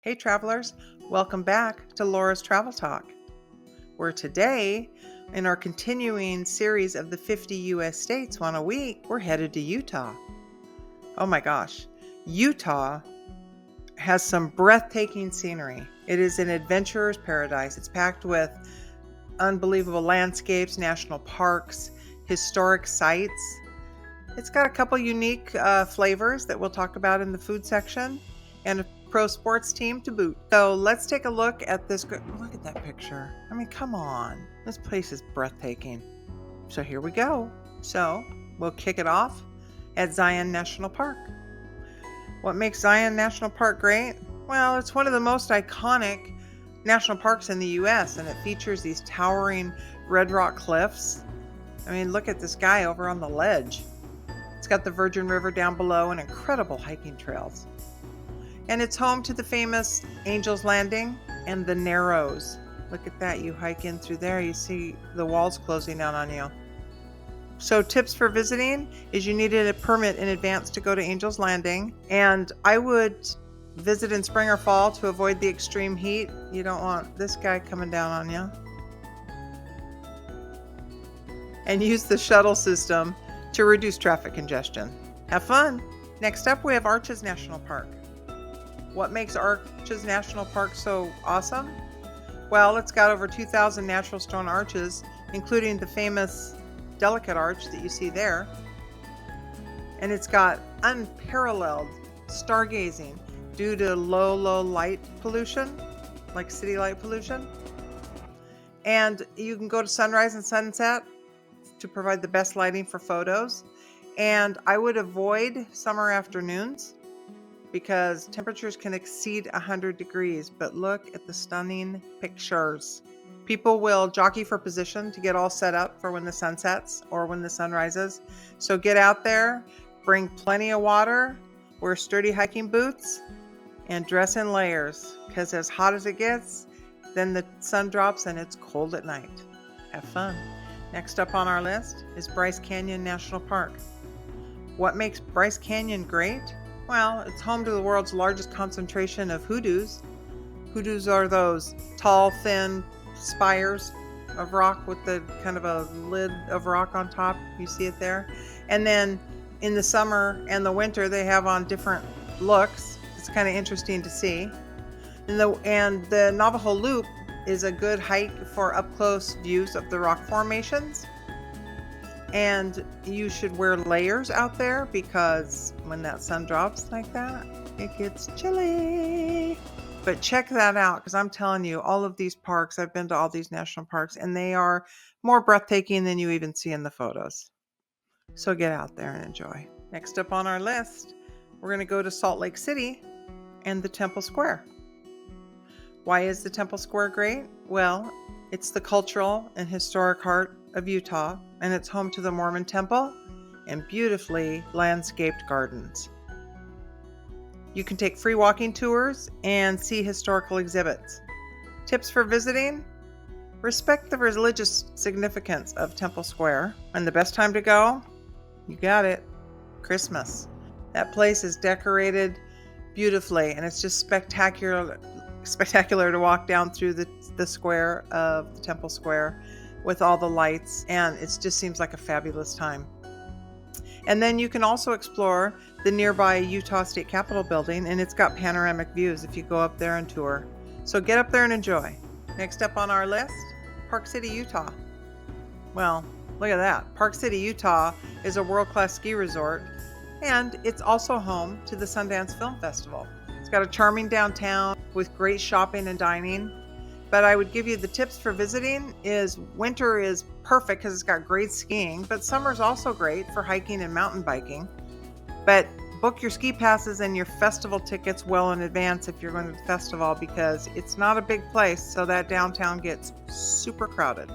Hey travelers, welcome back to Laura's Travel Talk, where today, in our continuing series of the 50 US states on a week, we're headed to Utah. Oh my gosh, Utah has some breathtaking scenery. It is an adventurer's paradise. It's packed with unbelievable landscapes, national parks, historic sites. It's got a couple unique flavors that we'll talk about in the food section, and a pro sports team to boot. So let's take a look at this. Look at that picture. I mean, come on. This place is breathtaking. So here we go. So we'll kick it off at Zion National Park. What makes Zion National Park great? Well, it's one of the most iconic national parks in the U.S., and it features these towering red rock cliffs. I mean, look at this guy over on the ledge. It's got the Virgin River down below and incredible hiking trails. And it's home to the famous Angel's Landing and the Narrows. Look at that. You hike in through there, you see the walls closing down on you. So tips for visiting is you needed a permit in advance to go to Angel's Landing. And I would visit in spring or fall to avoid the extreme heat. You don't want this guy coming down on you. And use the shuttle system to reduce traffic congestion. Have fun. Next up, we have Arches National Park. What makes Arches National Park so awesome? Well, it's got over 2,000 natural stone arches, including the famous Delicate Arch that you see there. And it's got unparalleled stargazing due to low light pollution, like city light pollution. And you can go to sunrise and sunset to provide the best lighting for photos. And I would avoid summer afternoons because temperatures can exceed 100 degrees, but look at the stunning pictures. People will jockey for position to get all set up for when the sun sets or when the sun rises. So get out there, bring plenty of water, wear sturdy hiking boots, and dress in layers, because as hot as it gets, then the sun drops and it's cold at night. Have fun. Next up on our list is Bryce Canyon National Park. What makes Bryce Canyon great? Well, it's home to the world's largest concentration of hoodoos. Hoodoos are those tall, thin spires of rock with the kind of a lid of rock on top. You see it there. And then in the summer and the winter, they have on different looks. It's kind of interesting to see. And the Navajo Loop is a good hike for up-close views of the rock formations. And you should wear layers out there because when that sun drops like that, it gets chilly. But check that out, because I'm telling you, all of these parks, I've been to all these national parks, and they are more breathtaking than you even see in the photos. So get out there and enjoy. Next up on our list, we're going to go to Salt Lake City and the Temple Square. Why is the Temple Square great? Well, it's the cultural and historic heart of Utah, and it's home to the Mormon Temple and beautifully landscaped gardens. You can take free walking tours and see historical exhibits. Tips for visiting? Respect the religious significance of Temple Square. And the best time to go? You got it. Christmas. That place is decorated beautifully, and it's just spectacular to walk down through the square of the Temple Square with all the lights, and it just seems like a fabulous time. And then you can also explore the nearby Utah State Capitol building, and it's got panoramic views if you go up there and tour. So get up there and enjoy. Next up on our list, Park City, Utah. Well, look at that. Park City, Utah is a world-class ski resort, and it's also home to the Sundance Film Festival. It's got a charming downtown with great shopping and dining. But I would give you the tips for visiting is winter is perfect because it's got great skiing, but summer's also great for hiking and mountain biking. But book your ski passes and your festival tickets well in advance if you're going to the festival, because it's not a big place, so that downtown gets super crowded.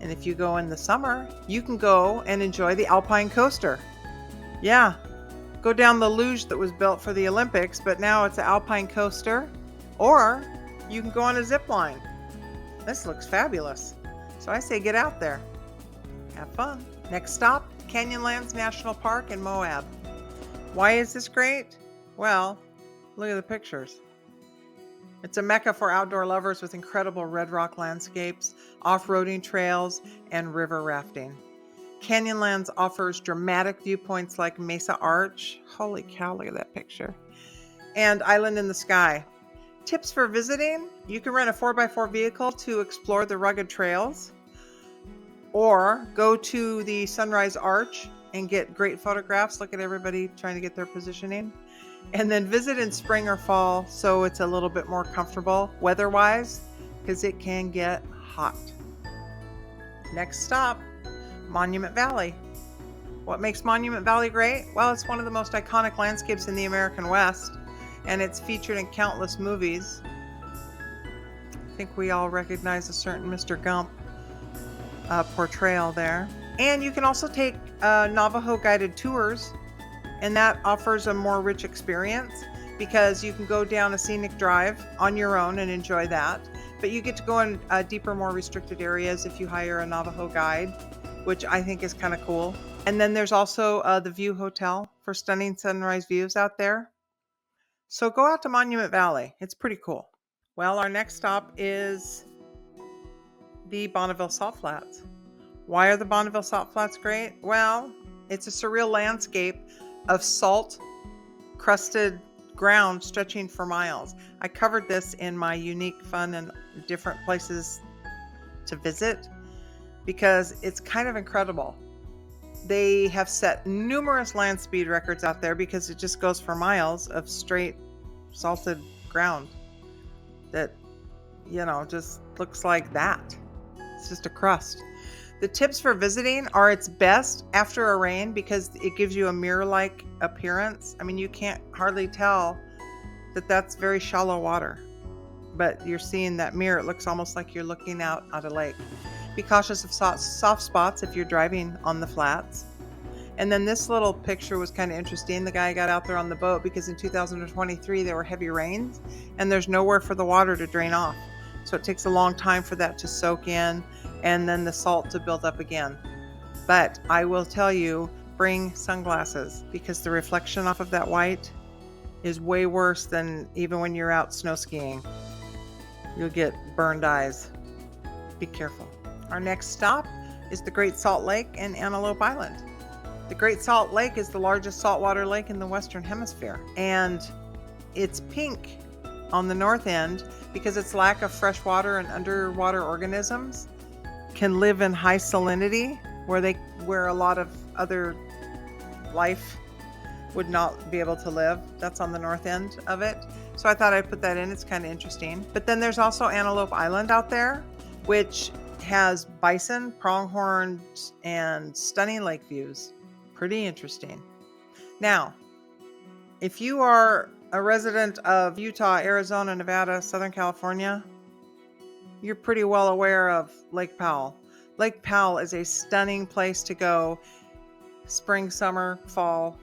And if you go in the summer, you can go and enjoy the Alpine Coaster. Yeah, go down the luge that was built for the Olympics, but now it's an Alpine Coaster. Or you can go on a zip line. This looks fabulous. So I say get out there. Have fun. Next stop, Canyonlands National Park in Moab. Why is this great? Well, look at the pictures. It's a mecca for outdoor lovers with incredible red rock landscapes, off-roading trails, and river rafting. Canyonlands offers dramatic viewpoints like Mesa Arch. Holy cow, look at that picture. And Island in the Sky. Tips for visiting: you can rent a 4x4 vehicle to explore the rugged trails, or go to the Sunrise Arch and get great photographs. Look at everybody trying to get their positioning. And then visit in spring or fall so it's a little bit more comfortable weather-wise, because it can get hot. Next stop, Monument Valley. What makes Monument Valley great? Well, it's one of the most iconic landscapes in the American West, and it's featured in countless movies. I think we all recognize a certain Mr. Gump portrayal there. And you can also take Navajo guided tours, and that offers a more rich experience because you can go down a scenic drive on your own and enjoy that. But you get to go in deeper, more restricted areas if you hire a Navajo guide, which I think is kind of cool. And then there's also the View Hotel for stunning sunrise views out there. So go out to Monument Valley. It's pretty cool. Well, our next stop is the Bonneville Salt Flats. Why are the Bonneville Salt Flats great? Well, it's a surreal landscape of salt crusted ground stretching for miles. I covered this in my unique, fun, and different places to visit because it's kind of incredible. They have set numerous land speed records out there because it just goes for miles of straight salted ground that, just looks like that. It's just a crust. The tips for visiting are it's best after a rain because it gives you a mirror-like appearance. I mean, you can't hardly tell that that's very shallow water, but you're seeing that mirror. It looks almost like you're looking out at a lake. Be cautious of soft spots if you're driving on the flats. And then this little picture was kind of interesting. The guy got out there on the boat because in 2023 there were heavy rains and there's nowhere for the water to drain off. So it takes a long time for that to soak in and then the salt to build up again. But I will tell you, bring sunglasses because the reflection off of that white is way worse than even when you're out snow skiing. You'll get burned eyes. Be careful. Our next stop is the Great Salt Lake and Antelope Island. The Great Salt Lake is the largest saltwater lake in the Western Hemisphere, and it's pink on the north end because its lack of fresh water and underwater organisms can live in high salinity where a lot of other life would not be able to live. That's on the north end of it. So I thought I'd put that in. It's kind of interesting. But then there's also Antelope Island out there, which has bison, pronghorns, and stunning lake views. Pretty interesting. Now, if you are a resident of Utah, Arizona, Nevada, Southern California, you're pretty well aware of Lake Powell. Lake Powell is a stunning place to go spring, summer, fall,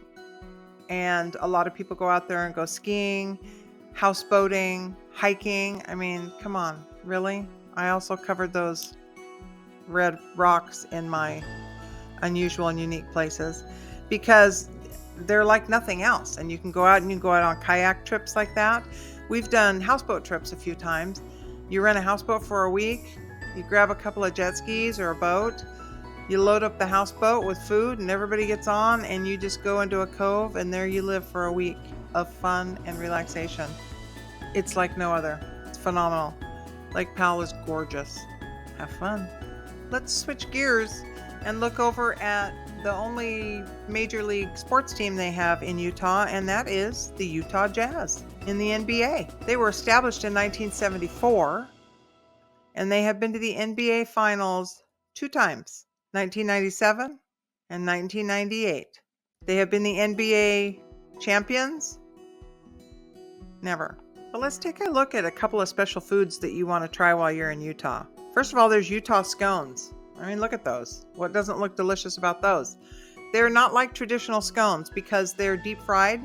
and a lot of people go out there and go skiing, houseboating, hiking. I mean, come on, really? I also covered those red rocks in my unusual and unique places because they're like nothing else. And you can go out on kayak trips like that. We've done houseboat trips a few times. You rent a houseboat for a week, you grab a couple of jet skis or a boat, you load up the houseboat with food and everybody gets on and you just go into a cove and there you live for a week of fun and relaxation. It's like no other. It's phenomenal. Lake Powell is gorgeous. Have fun. Let's switch gears and look over at the only major league sports team they have in Utah, and that is the Utah Jazz in the NBA. They were established in 1974, and they have been to the NBA Finals 2 times, 1997 and 1998. They have been the NBA champions? Never. But let's take a look at a couple of special foods that you want to try while you're in Utah. First of all, there's Utah scones. I mean, look at those. What doesn't look delicious about those? They're not like traditional scones because they're deep fried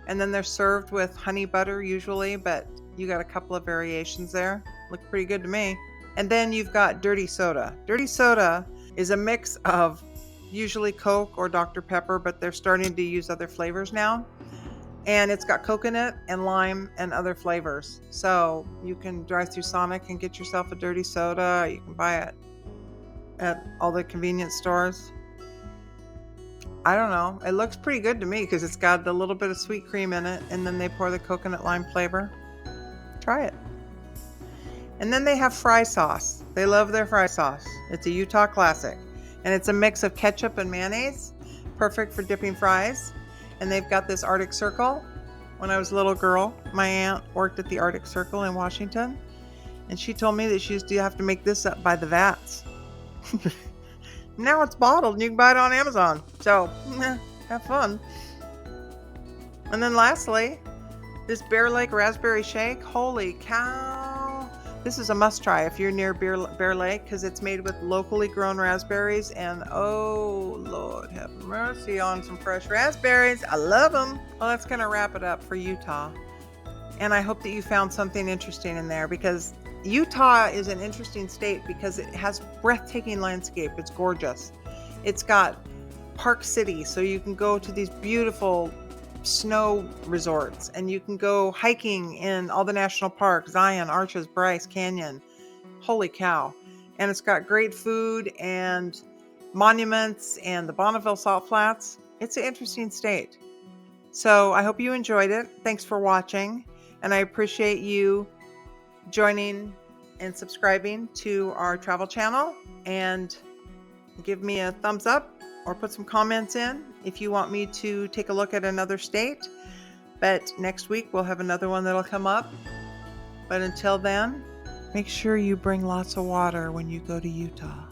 and then they're served with honey butter usually, but you got a couple of variations there. Look pretty good to me. And then you've got dirty soda. Dirty soda is a mix of usually Coke or Dr. Pepper, but they're starting to use other flavors now. And it's got coconut and lime and other flavors. So you can drive through Sonic and get yourself a dirty soda. You can buy it at all the convenience stores. I don't know. It looks pretty good to me because it's got a little bit of sweet cream in it, and then they pour the coconut lime flavor. Try it. And then they have fry sauce. They love their fry sauce. It's a Utah classic, and it's a mix of ketchup and mayonnaise, perfect for dipping fries. And they've got this Arctic Circle. When I was a little girl, my aunt worked at the Arctic Circle in Washington, and she told me that she used to have to make this up by the vats. Now it's bottled and you can buy it on Amazon. So, have fun. And then lastly, this Bear Lake Raspberry Shake. Holy cow. This is a must try if you're near Bear Lake because it's made with locally grown raspberries. And oh, Lord have mercy on some fresh raspberries. I love them. Well, that's going to wrap it up for Utah. And I hope that you found something interesting in there because Utah is an interesting state because it has breathtaking landscape. It's gorgeous. It's got Park City, so you can go to these beautiful snow resorts and you can go hiking in all the national parks, Zion, Arches, Bryce Canyon. Holy cow. And it's got great food and monuments and the Bonneville Salt Flats. It's an interesting state. So I hope you enjoyed it. Thanks for watching. And I appreciate you joining and subscribing to our travel channel, and give me a thumbs up or put some comments in if you want me to take a look at another state. But next week we'll have another one that'll come up. But until then, make sure you bring lots of water when you go to Utah.